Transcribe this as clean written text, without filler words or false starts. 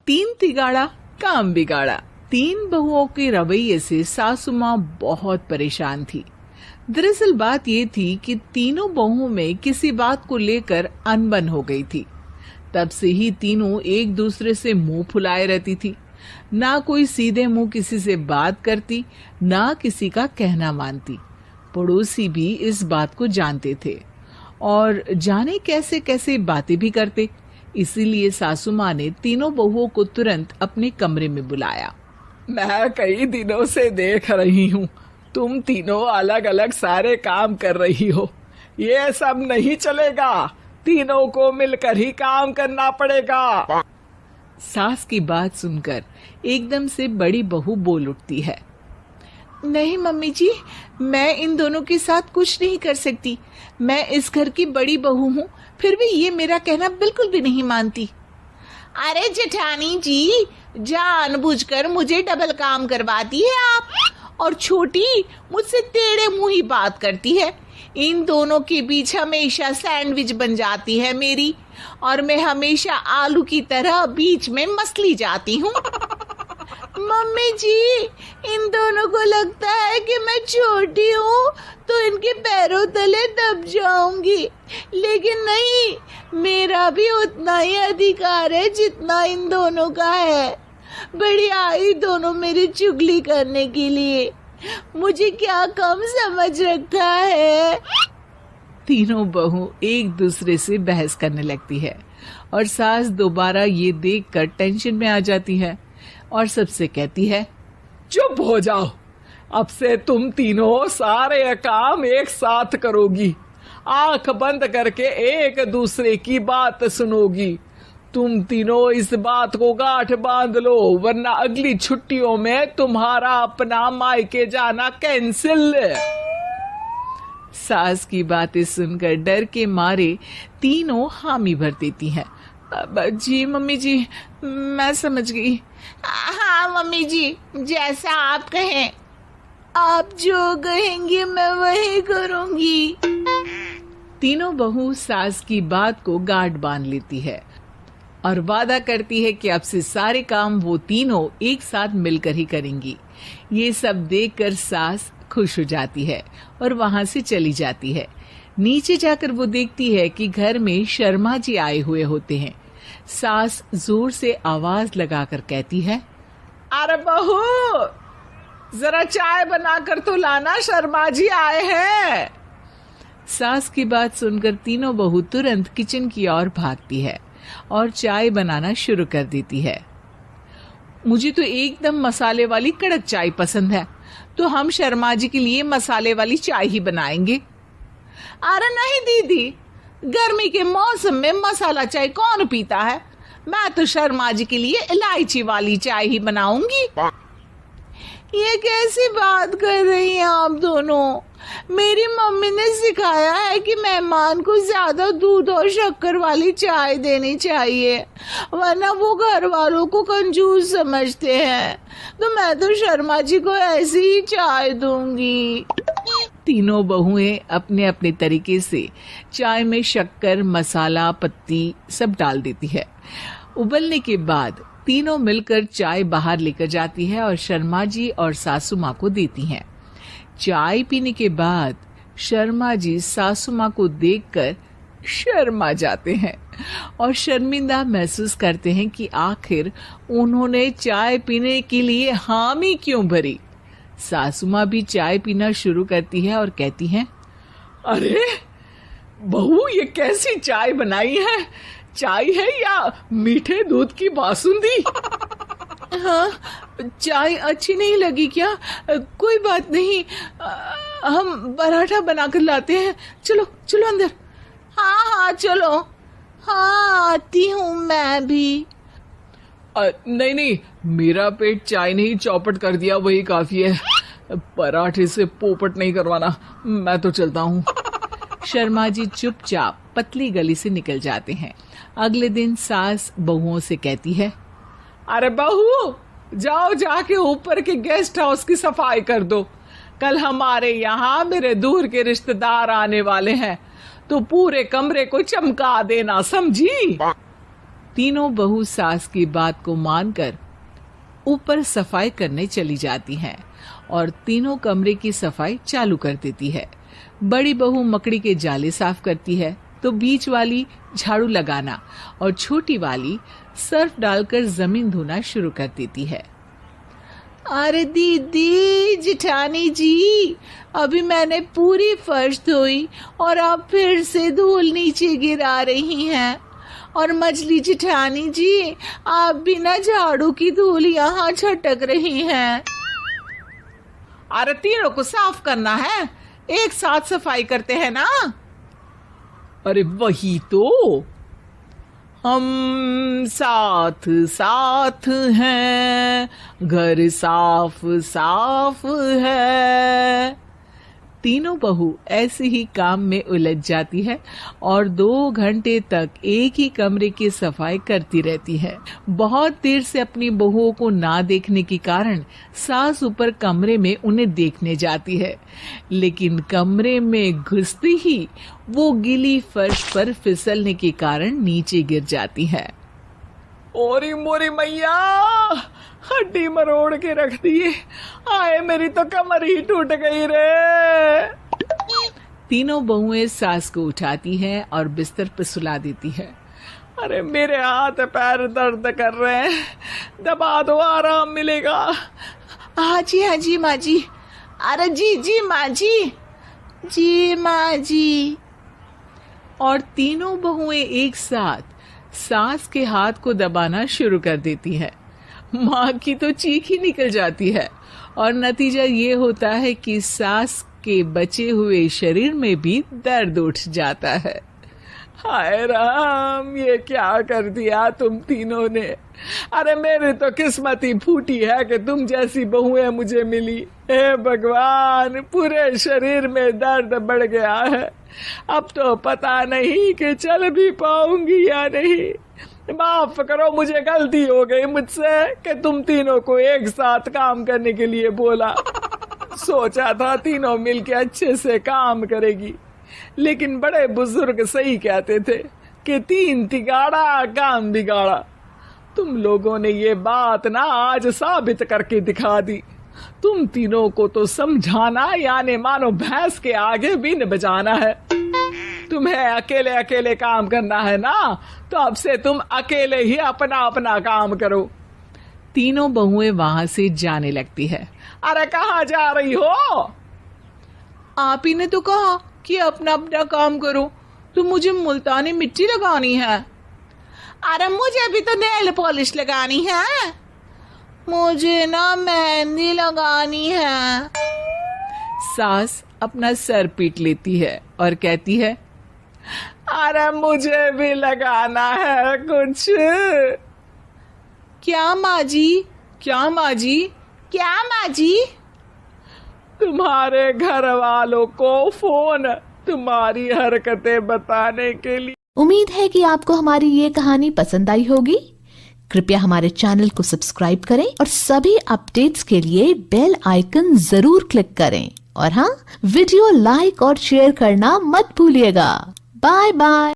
तीन तिगाड़ा काम बिगाड़ा। तीन बहुओं के रवैये से सासू माँ बहुत परेशान थी। दरअसल बात ये थी कि तीनों बहुओं में किसी बात को लेकर अनबन हो गई थी। तब से ही तीनों एक दूसरे से मुंह फुलाए रहती थी। ना कोई सीधे मुंह किसी से बात करती, ना किसी का कहना मानती। पड़ोसी भी इस बात को जानते थे और जाने कैसे कैसे बातें भी करते। इसीलिए सासू माँ ने तीनों बहुओं को तुरंत अपने कमरे में बुलाया। मैं कई दिनों से देख रही हूँ, तुम तीनों अलग अलग सारे काम कर रही हो। ये सब नहीं चलेगा, तीनों को मिलकर ही काम करना पड़ेगा। सास की बात सुनकर एकदम से बड़ी बहू बोल उठती है। नहीं मम्मी जी, मैं इन दोनों के साथ कुछ नहीं कर सकती। मैं इस घर की बड़ी बहू हूँ, फिर भी ये मेरा कहना बिल्कुल भी नहीं मानती। अरे जेठानी जी, जानबूझकर मुझे डबल काम करवाती है आप, और छोटी मुझसे टेढ़े मुंह ही बात करती है। इन दोनों के बीच हमेशा सैंडविच बन जाती है मेरी, और मैं हमेशा आलू की तरह बीच में मसली जाती हूँ। मम्मी जी, इन दोनों को लगता है कि मैं छोटी हूँ तो इनके पैरों तले दब जाऊंगी, लेकिन नहीं, मेरा भी उतना ही अधिकार है जितना इन दोनों का है। बड़ी आई दोनों मेरी चुगली करने के लिए, मुझे क्या कम समझ रखा है। तीनों बहू एक दूसरे से बहस करने लगती है और सास दोबारा ये देखकर टेंशन में आ जाती है और सबसे कहती है, चुप हो जाओ, अब से तुम तीनों सारे काम एक साथ करोगी, आंख बंद करके एक दूसरे की बात सुनोगी। तुम तीनों इस बात को गांठ बांध लो, वरना अगली छुट्टियों में तुम्हारा अपना मायके जाना कैंसिल। सास की बातें सुनकर डर के मारे तीनों हामी भर देती हैं। जी मम्मी जी, मैं समझ गई। हाँ मम्मी जी, जैसा आप कहें। आप जो कहेंगी मैं वही करूंगी। तीनों बहू सास की बात को गांठ बांध लेती है और वादा करती है कि अब से सारे काम वो तीनों एक साथ मिलकर ही करेंगी। ये सब देखकर सास खुश हो जाती है और वहां से चली जाती है। नीचे जाकर वो देखती है कि घर में शर्मा जी आए हुए होते हैं। सास जोर से आवाज लगाकर कहती है, अरे बहू, जरा चाय बनाकर तो लाना, शर्मा जी आए हैं। सास की बात सुनकर तीनों बहू तुरंत किचन की ओर भागती है और चाय बनाना शुरू कर देती है। मुझे तो एकदम मसाले वाली कड़क चाय पसंद है, तो हम शर्मा जी के लिए मसाले वाली चाय ही बनाएंगे। अरे नहीं दीदी, गर्मी के मौसम में मसाला चाय कौन पीता है? मैं तो शर्मा जी के लिए इलायची वाली चाय ही बनाऊंगी। ये कैसी बात कर रही हैं आप दोनों? मेरी मम्मी ने सिखाया है कि मेहमान को ज्यादा दूध और शक्कर वाली चाय देनी चाहिए, वरना वो घर वालों को कंजूस समझते हैं। तो मैं तो शर्मा जी को ऐसी ही चाय दूंगी। तीनों बहुएं अपने अपने तरीके से चाय में शक्कर, मसाला, पत्ती सब डाल देती है। उबलने के बाद तीनों मिलकर चाय बाहर लेकर जाती है और शर्मा जी और सासू माँ को देती हैं। चाय पीने के बाद शर्मा जी सासू माँ को देखकर शर्मा जाते हैं और शर्मिंदा महसूस करते हैं कि आखिर उन्होंने चाय पीने के लिए हामी क्यों भरी। सासू माँ भी चाय पीना शुरू करती है और कहती हैं, अरे बहू, ये कैसी चाय बनाई है? चाय है या मीठे दूध की बासुंदी? हाँ, चाय अच्छी नहीं लगी क्या? कोई बात नहीं, हम पराठा बनाकर लाते हैं। चलो चलो अंदर। हाँ हाँ चलो, हाँ आती हूँ मैं भी। नहीं नहीं, मेरा पेट चाय ने ही चौपट कर दिया, वही काफी है। पराठे से पोपट नहीं करवाना, मैं तो चलता हूँ। शर्मा जी चुपचाप पतली गली से निकल जाते हैं। अगले दिन सास बहुओं से कहती है, अरे बहू, जाओ जाके ऊपर के गेस्ट हाउस की सफाई कर दो। कल हमारे यहाँ मेरे दूर के रिश्तेदार आने वाले हैं, तो पूरे कमरे को चमका देना, समझी? तीनों बहू सास की बात को मानकर ऊपर सफाई करने चली जाती हैं और तीनों कमरे की सफाई चालू कर देती है। बड़ी बहू मकड़ी के जाले साफ करती है तो बीच वाली झाड़ू लगाना और छोटी वाली सर्फ डालकर जमीन धोना शुरू कर देती है। अरे दीदी जेठानी जी, अभी मैंने पूरी फर्श धोई और आप फिर से धूल नीचे गिरा रही हैं। और मछली जेठानी जी, आप बिना झाड़ू की धूल यहाँ छटक रही हैं। अरे तीनों को साफ करना है, एक साथ सफाई करते हैं ना। अरे वही तो, हम साथ साथ हैं, घर साफ साफ है। तीनों बहू ऐसे ही काम में उलझ जाती है और 2 घंटे तक एक ही कमरे की सफाई करती रहती है। बहुत देर से अपनी बहुओं को ना देखने के कारण सास ऊपर कमरे में उन्हें देखने जाती है, लेकिन कमरे में घुसती ही वो गीली फर्श पर फिसलने के कारण नीचे गिर जाती है। ओरी मोरी मैया, हड्डी मरोड़ के रख दिए। आए मेरी तो कमर ही टूट गई रे। तीनों बहुएं सास को उठाती हैं और बिस्तर पर सुला देती है। अरे मेरे हाथ पैर दर्द कर रहे हैं, दबा दो, आराम मिलेगा। हाँ जी माँ जी। अरे जी माँ जी, जी माँ जी। और तीनों बहुएं एक साथ सास के हाथ को दबाना शुरू कर देती है। माँ की तो चीख ही निकल जाती है और नतीजा ये होता है कि सास के बचे हुए शरीर में भी दर्द उठ जाता है। हाय राम, ये क्या कर दिया तुम तीनों ने। अरे मेरी तो किस्मत ही फूटी है कि तुम जैसी बहुएं मुझे मिली। हे भगवान, पूरे शरीर में दर्द बढ़ गया है। अब तो पता नहीं कि चल भी पाऊंगी या नहीं। माफ करो, मुझे गलती हो गई मुझसे कि तुम तीनों को एक साथ काम करने के लिए बोला। सोचा था तीनों मिलके अच्छे से काम करेगी, लेकिन बड़े बुजुर्ग सही कहते थे कि 3 तिगाड़ा काम बिगाड़ा। तुम लोगों ने ये बात ना आज साबित करके दिखा दी। तुम तीनों को तो समझाना यानी मानो भैंस के आगे बीन बजाना है। तुम्हें अकेले अकेले काम करना है ना, तो अब से तुम अकेले ही अपना अपना काम करो। तीनों बहुएं वहां से जाने लगती है। अरे कहाँ जा रही हो? आप ही ने तो कहा कि अपना अपना काम करो, तो मुझे मुल्तानी मिट्टी लगानी है। अरे मुझे भी तो नेल पॉलिश लगानी है। मुझे ना मेहंदी लगानी है। सास अपना सर पीट लेती है और कहती है, अरे मुझे भी लगाना है कुछ। क्या माँ जी? क्या माँ जी? क्या माँ जी? तुम्हारे घर वालों को फोन तुम्हारी हरकतें बताने के लिए। उम्मीद है कि आपको हमारी ये कहानी पसंद आई होगी। कृपया हमारे चैनल को सब्सक्राइब करें और सभी अपडेट्स के लिए बेल आइकन जरूर क्लिक करें। और हाँ, वीडियो लाइक और शेयर करना मत भूलिएगा। Bye bye.